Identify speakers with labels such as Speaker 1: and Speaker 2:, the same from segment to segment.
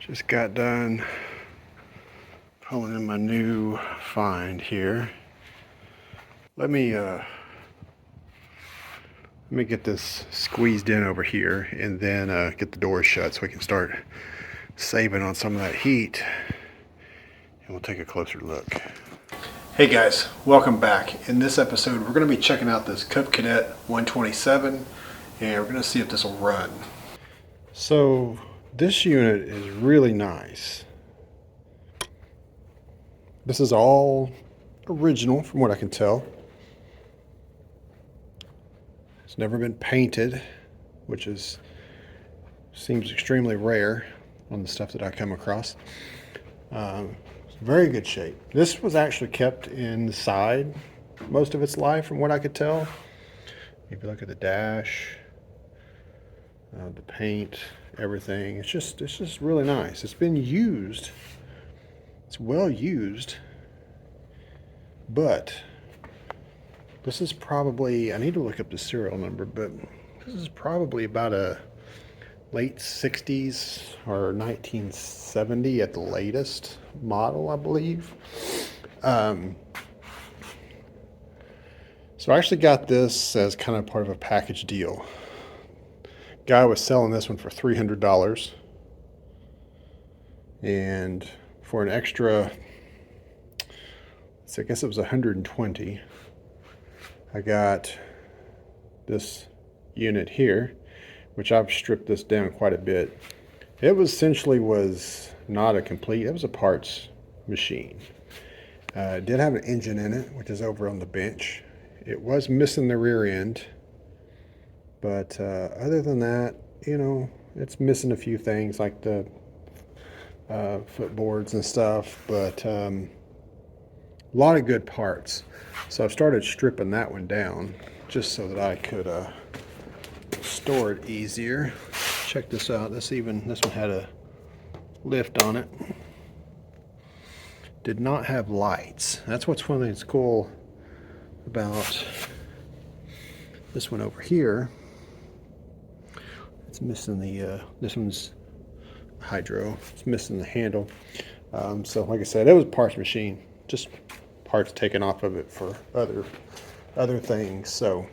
Speaker 1: Just got done pulling in my new find here. Let me get this squeezed in over here and then get the door shut so we can start saving on some of that heat, and we'll take a closer look. Hey guys, welcome back. In this episode we're going to be checking out this Cub Cadet 127 and we're going to see if this will run. So this unit is really nice. This is all original from what I can tell. It's never been painted, which seems extremely rare on the stuff that I come across. It's very good shape. This was actually kept inside most of its life from what I could tell. If you look at the dash, the paint, everything, it's just really nice. It's been used. It's well used, but this is probably, I need to look up the serial number, but this is probably about a late 60s or 1970 at the latest model, I believe. So I actually got this as kind of part of a package deal. Guy was selling this one for $300, and for an extra, so I guess it was 120. I got this unit here, which I've stripped this down quite a bit. It was essentially not a complete, it was a parts machine. It did have an engine in it, which is over on the bench. It was missing the rear end, but other than that, you know, it's missing a few things like the footboards and stuff, but a lot of good parts. So I've started stripping that one down just so that I could store it easier. Check this out. This one had a lift on it. Did not have lights. That's what's one thing that's cool about this one over here. It's missing the this one's hydro. It's missing the handle. So like I said, it was a parts machine, just parts taken off of it for other things. So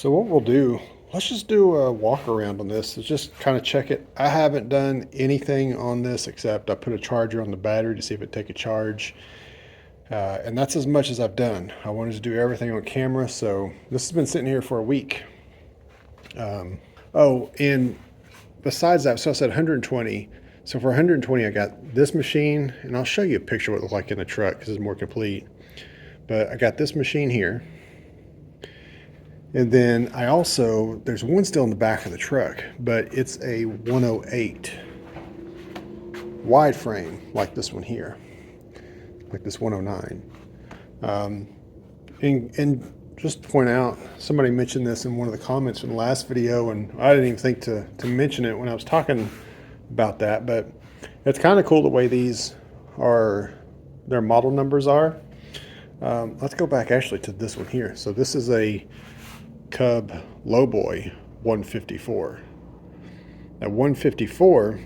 Speaker 1: what we'll do, let's just do a walk around on this. Let's just kind of check it. I haven't done anything on this except I put a charger on the battery to see if it take a charge. And that's as much as I've done. I wanted to do everything on camera, so this has been sitting here for a week. Oh, and besides that, so I said 120. So for 120, I got this machine, and I'll show you a picture of what it looked like in the truck because it's more complete. But I got this machine here. And then there's one still in the back of the truck, but it's a 108 wide frame like this one here, like this 109. And just to point out, somebody mentioned this in one of the comments from the last video, and I didn't even think to mention it when I was talking about that, but it's kind of cool the way their model numbers are. Let's go back actually to this one here. So this is a Cub Lowboy 154. At 154,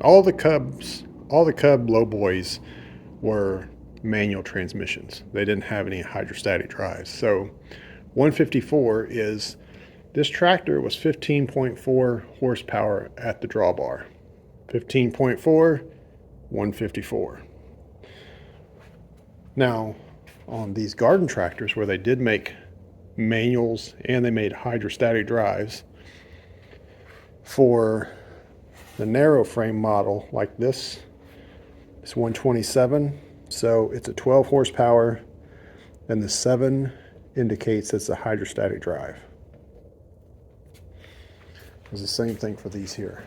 Speaker 1: all the Cub Lowboys were manual transmissions. They didn't have any hydrostatic drives. So 154 is, this tractor was 15.4 horsepower at the drawbar. 15.4, 154. Now, on these garden tractors where they did make manuals and they made hydrostatic drives, for the narrow frame model like this, it's 127. So it's a 12 horsepower, and the 7 indicates it's a hydrostatic drive. It's the same thing for these here.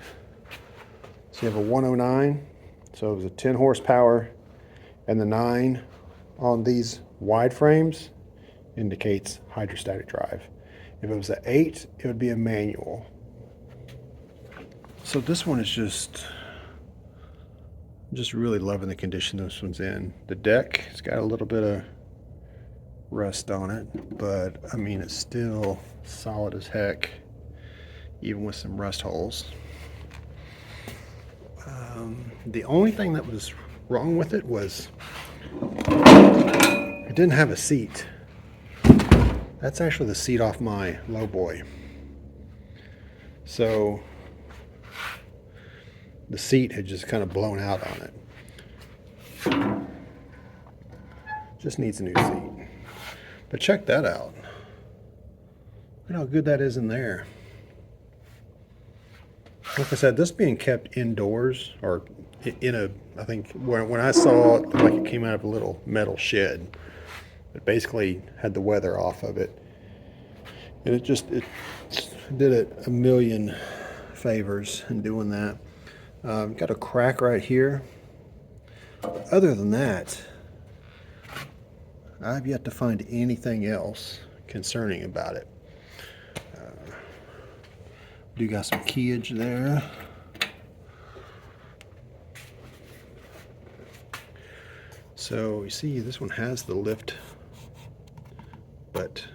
Speaker 1: So you have a 109, so it was a 10 horsepower, and the 9 on these wide frames indicates hydrostatic drive. If it was an 8, it would be a manual. So this one is just really loving the condition this one's in. The deck, it's got a little bit of rust on it, but I mean, it's still solid as heck. even with some rust holes. The only thing that was wrong with it was it didn't have a seat. That's actually the seat off my lowboy. So the seat had just kind of blown out on it. Just needs a new seat. But check that out. Look how good that is in there. Like I said, this being kept indoors, or in a, I think when I saw it, like it came out of a little metal shed. It basically had the weather off of it. And it did it a million favors in doing that. Got a crack right here. Other than that, I've yet to find anything else concerning about it. Do got some keyage there. So you see this one has the lift, but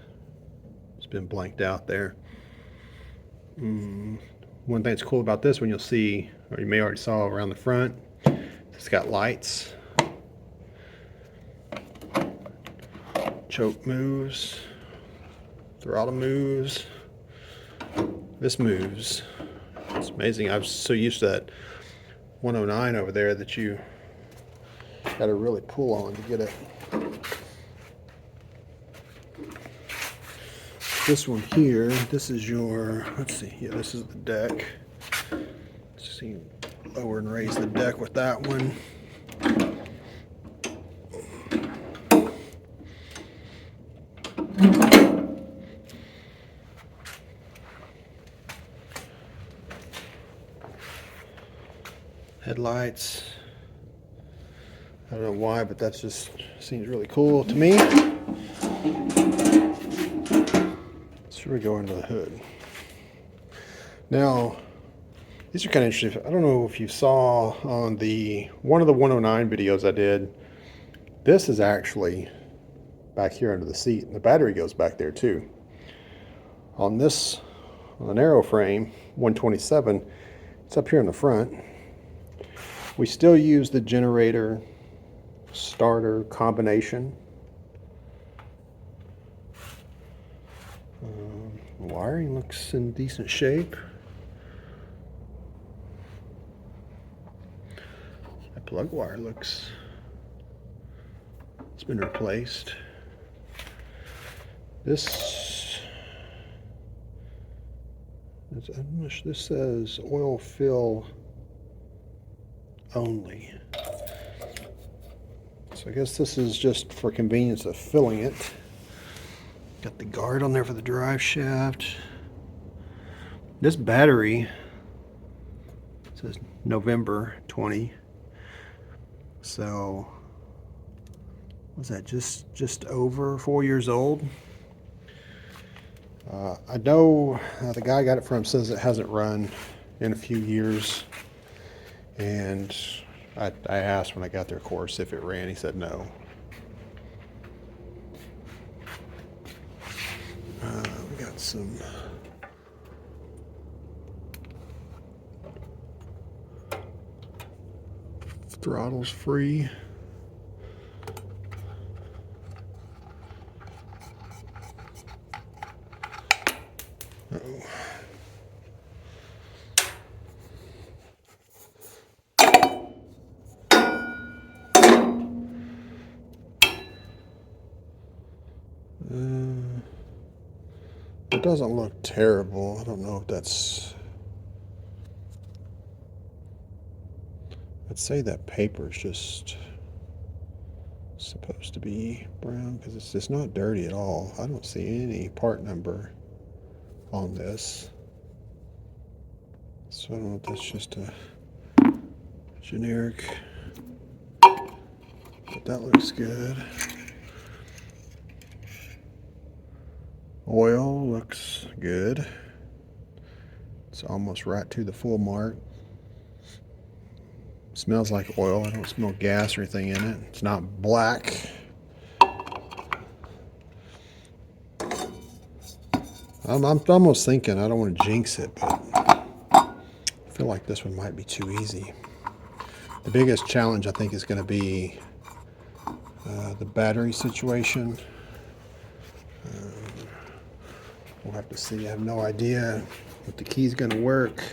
Speaker 1: it's been blanked out there. One thing that's cool about this one, you'll see, or you may already saw around the front, it's got lights. Choke moves, throttle moves. This moves. It's amazing. I was so used to that 109 over there that you got to really pull on to get it. This one here, this is your, let's see, yeah, this is the deck. Let's see, lower and raise the deck with that one. Headlights. I don't know why, but that just seems really cool to me. So we go into the hood. Now, these are kind of interesting. I don't know if you saw on one of the 109 videos I did. This is actually back here under the seat, and the battery goes back there too. On the narrow frame 127, it's up here in the front. We still use the generator starter combination. Wiring looks in decent shape. That plug wire looks, it's been replaced. This says oil fill only. So I guess this is just for convenience of filling it. Got the guard on there for the drive shaft. This battery says November 20. So was that just over 4 years old? I know the guy I got it from says it hasn't run in a few years. And I asked when I got there, of course, if it ran. He said no. We got some throttles free. Uh-oh. It doesn't look terrible. I don't know if that's... I'd say that paper's just supposed to be brown because it's just not dirty at all. I don't see any part number on this. So I don't know if that's just a generic, but that looks good. Oil looks good. It's almost right to the full mark. Smells like oil. I don't smell gas or anything in it. It's not black. I'm almost thinking, I don't want to jinx it, but feel like this one might be too easy. The biggest challenge I think is going to be the battery situation. We'll have to see. I have no idea if the key's going to work,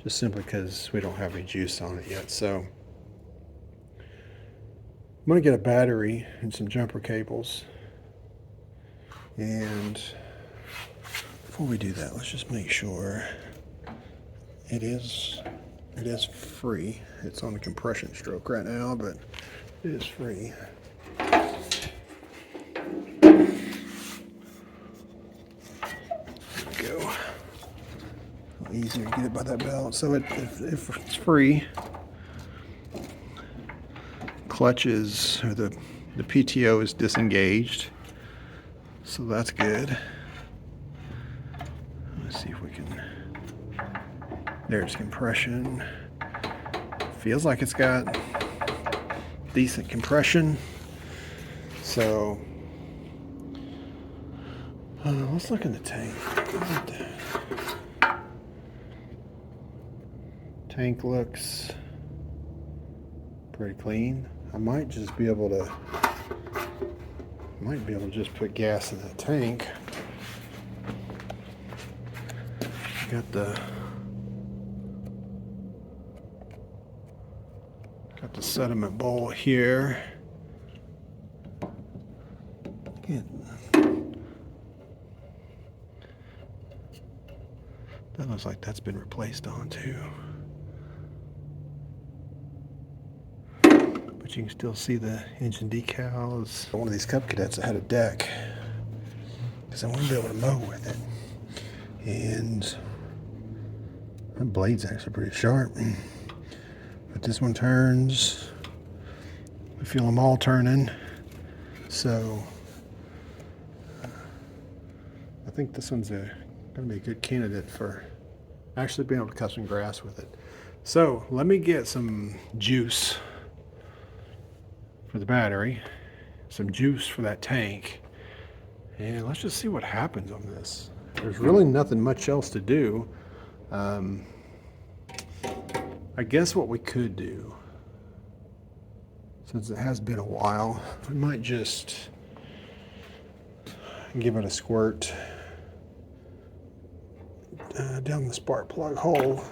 Speaker 1: just simply because we don't have any juice on it yet. So I'm going to get a battery and some jumper cables. And before we do that, let's just make sure it is free. It's on the compression stroke right now, but it is free. Go. Easier to get it by that belt. So if it's free, clutch is, or the PTO is disengaged, so that's good. Let's see if we can. There's compression. Feels like it's got decent compression. So let's look in the tank. Tank looks pretty clean. I might be able to just put gas in that tank. Got the sediment bowl here. Again, that looks like that's been replaced on too. But you can still see the engine decals. One of these Cub Cadets that had a deck, because I want to be able to mow with it. And that blade's actually pretty sharp. But this one turns. I feel them all turning. So I think this one's going to be a good candidate for actually being able to cut some grass with it. So let me get some juice for the battery, some juice for that tank, and let's just see what happens on this. There's really nothing much else to do. I guess what we could do, since it has been a while, we might just give it a squirt down the spark plug hole.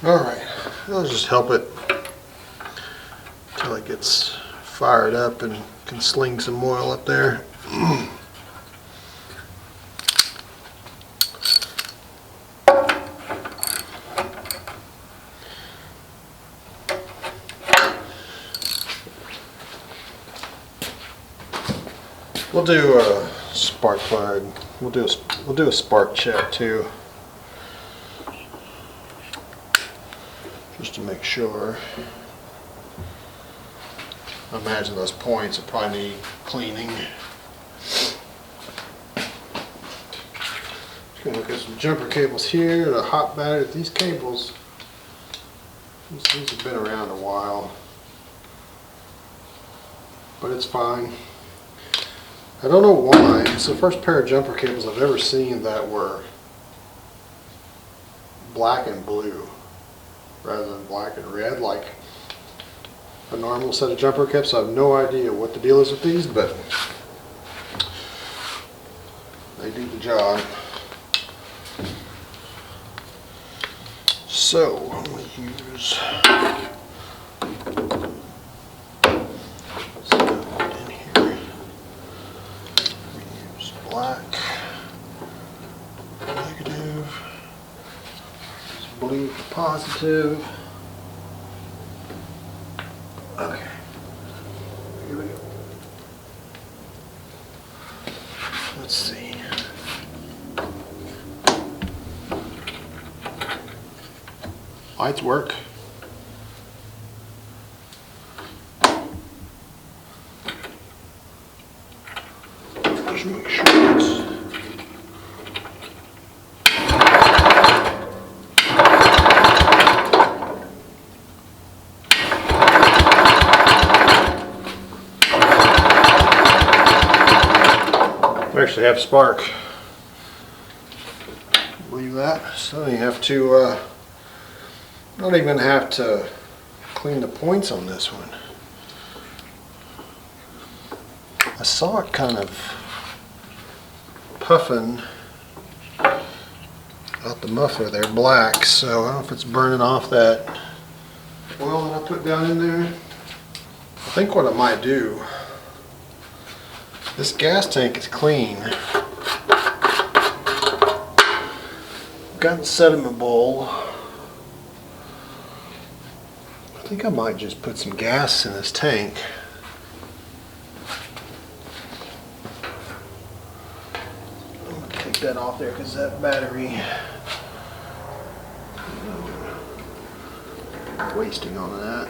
Speaker 1: All right, that'll just help it until it gets fired up and can sling some oil up there. We'll do a spark plug. We'll do a spark check too, just to make sure. I imagine those points will probably need cleaning. Just gonna look at some jumper cables here, the hot battery. These cables, these have been around a while, but it's fine. I don't know why. It's the first pair of jumper cables I've ever seen that were black and blue rather than black and red like a normal set of jumper cables. I have no idea what the deal is with these, but they do the job. So I'm going to use black, negative, blue for positive. Okay, here we go. Let's see. Lights work. Just make sure it's actually have spark. Believe that? So you have to, not even have to clean the points on this one. I saw it kind of puffing out the muffler there, black, so I don't know if it's burning off that oil that I put down in there. I think what I might do, this gas tank is clean. Got the sediment bowl. I think I might just put some gas in this tank. I'm gonna take that off there because that battery wasting on that.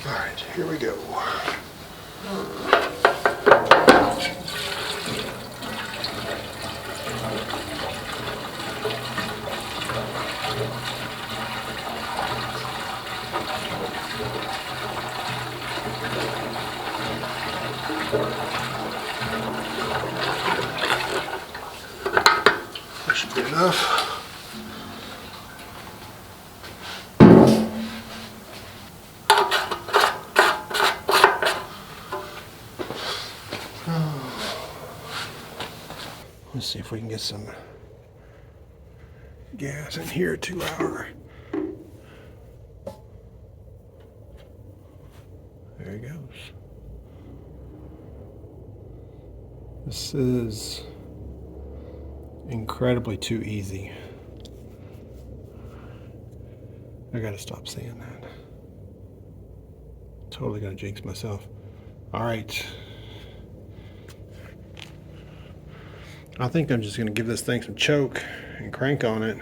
Speaker 1: Alright, here we go. That should be enough. Let's see if we can get some gas in here to our. There he goes. This is incredibly too easy. I gotta stop saying that. Totally gonna jinx myself. All right. I think I'm just gonna give this thing some choke and crank on it.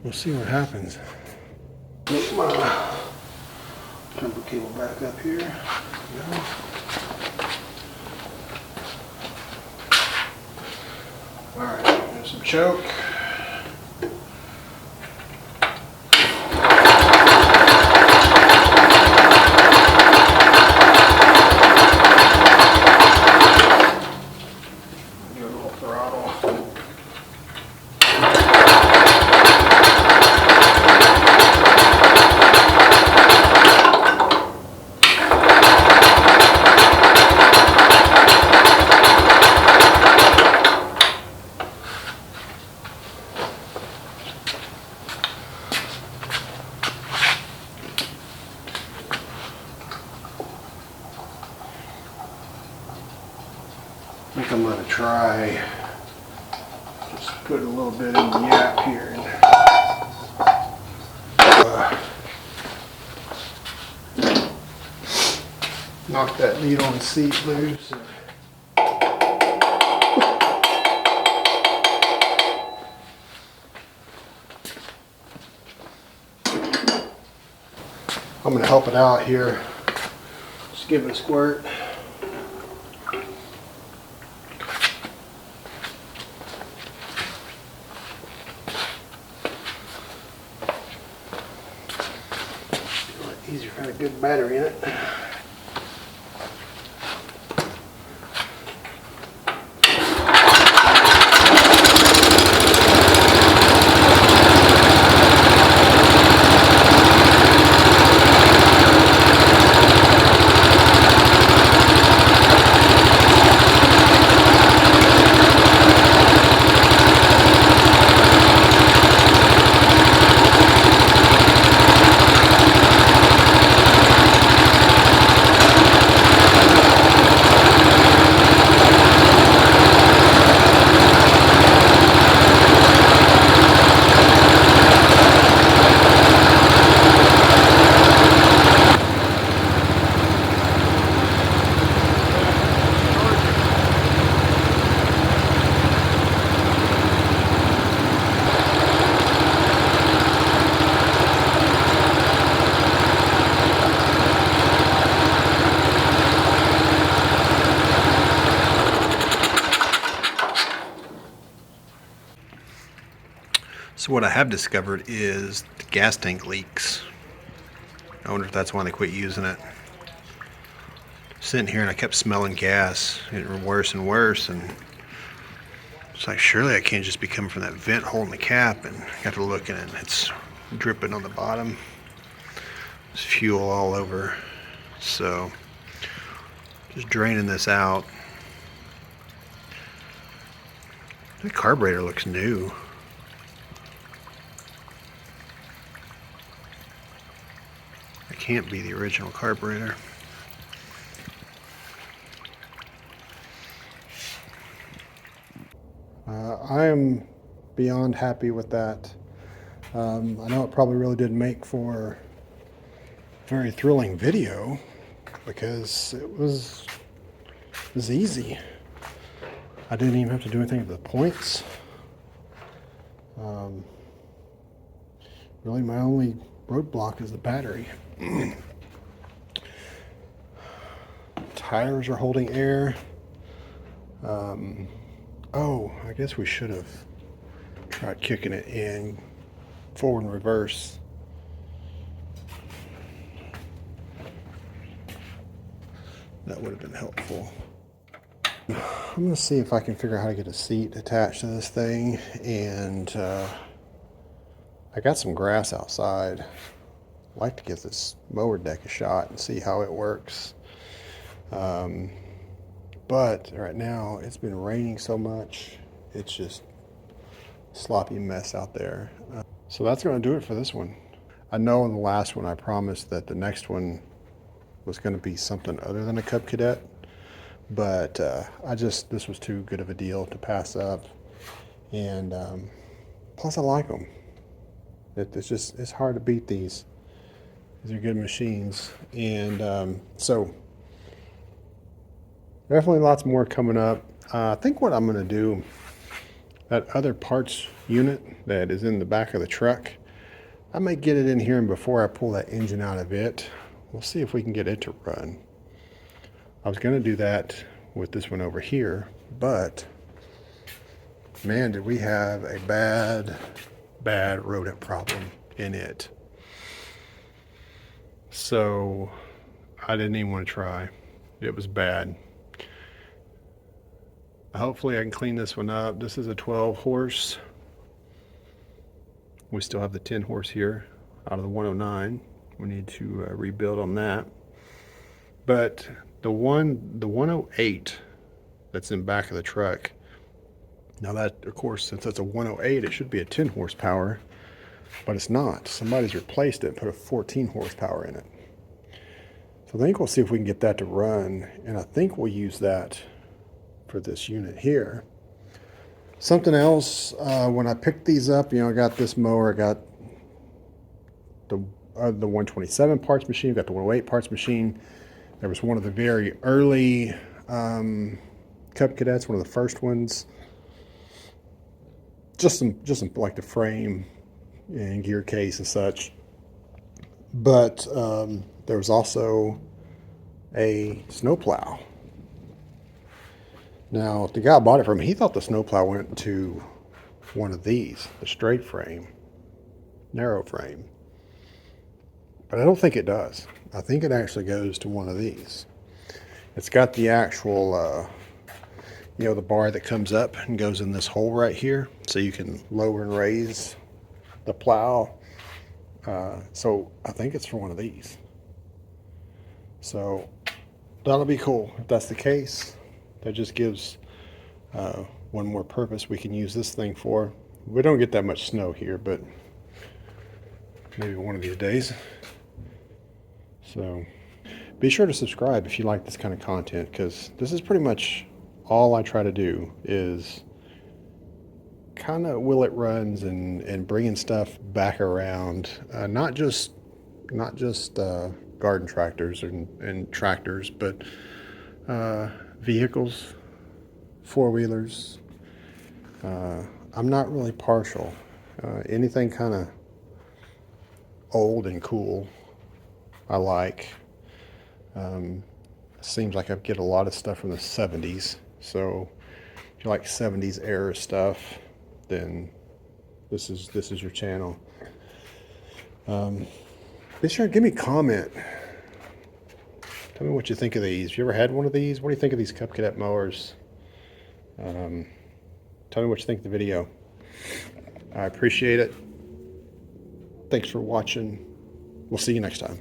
Speaker 1: We'll see what happens. Get my jumper cable back up here. There we go. Alright, there's some choke. Give it a little throttle. I think I'm going to try just put a little bit in the yap here and knock that lead on the seat loose. I'm going to help it out here. Just give it a squirt. Easier if I had a good battery in it. So what I have discovered is the gas tank leaks. I wonder if that's why they quit using it. Sitting here and I kept smelling gas, getting worse and worse, and it's like, surely I can't just be coming from that vent hole in the cap. And I got to looking and it's dripping on the bottom. There's fuel all over. So just draining this out. The carburetor looks new. It can't be the original carburetor. I am beyond happy with that. I know it probably really didn't make for a very thrilling video because it was easy. I didn't even have to do anything with the points. Really, my only roadblock is the battery. Tires are holding air. Oh, I guess we should have tried kicking it in forward and reverse. That would have been helpful. I'm going to see if I can figure out how to get a seat attached to this thing, and I got some grass outside. I'd like to give this mower deck a shot and see how it works. But right now it's been raining so much, it's just a sloppy mess out there. So that's going to do it for this one. I know in the last one I promised that the next one was going to be something other than a Cub Cadet, but this was too good of a deal to pass up, and plus I like them. It's hard to beat these. These are good machines, and so definitely lots more coming up. I think what I'm going to do, that other parts unit that is in the back of the truck, I might get it in here, and before I pull that engine out of it, we'll see if we can get it to run. I was going to do that with this one over here, but man, did we have a bad rodent problem in it. So I didn't even want to try. It was bad. Hopefully I can clean this one up. This is a 12 horse. We still have the 10 horse here out of the 109. We need to rebuild on that. But the 108 that's in back of the truck, now that, of course, since it's a 108, it should be a 10 horsepower, but it's not. Somebody's replaced it and put a 14 horsepower in it. So I think we'll see if we can get that to run, and I think we'll use that for this unit here. Something else, when I picked these up, I got this mower, I got the 127 parts machine, got the 108 parts machine. There was one of the very early Cub Cadets, one of the first ones. Just some like the frame and gear case and such. But there was also a snowplow. Now, the guy bought it from me, he thought the snowplow went to one of these, the straight frame, narrow frame. But I don't think it does. I think it actually goes to one of these. It's got the actual, the bar that comes up and goes in this hole right here, so you can lower and raise the plow. So I think it's for one of these. So that'll be cool. If that's the case, that just gives one more purpose we can use this thing for. We don't get that much snow here, but maybe one of these days. So be sure to subscribe if you like this kind of content, because this is pretty much all I try to do, is kind of will it runs and bringing stuff back around, not just garden tractors and tractors, but vehicles, four-wheelers. I'm not really partial. Anything kind of old and cool I like. Seems like I get a lot of stuff from the 70s. So if you like 70s era stuff, then This is your channel. Be sure and give me a comment. Tell me what you think of these. Have you ever had one of these? What do you think of these Cub Cadet mowers? Tell me what you think of the video. I appreciate it. Thanks for watching. We'll see you next time.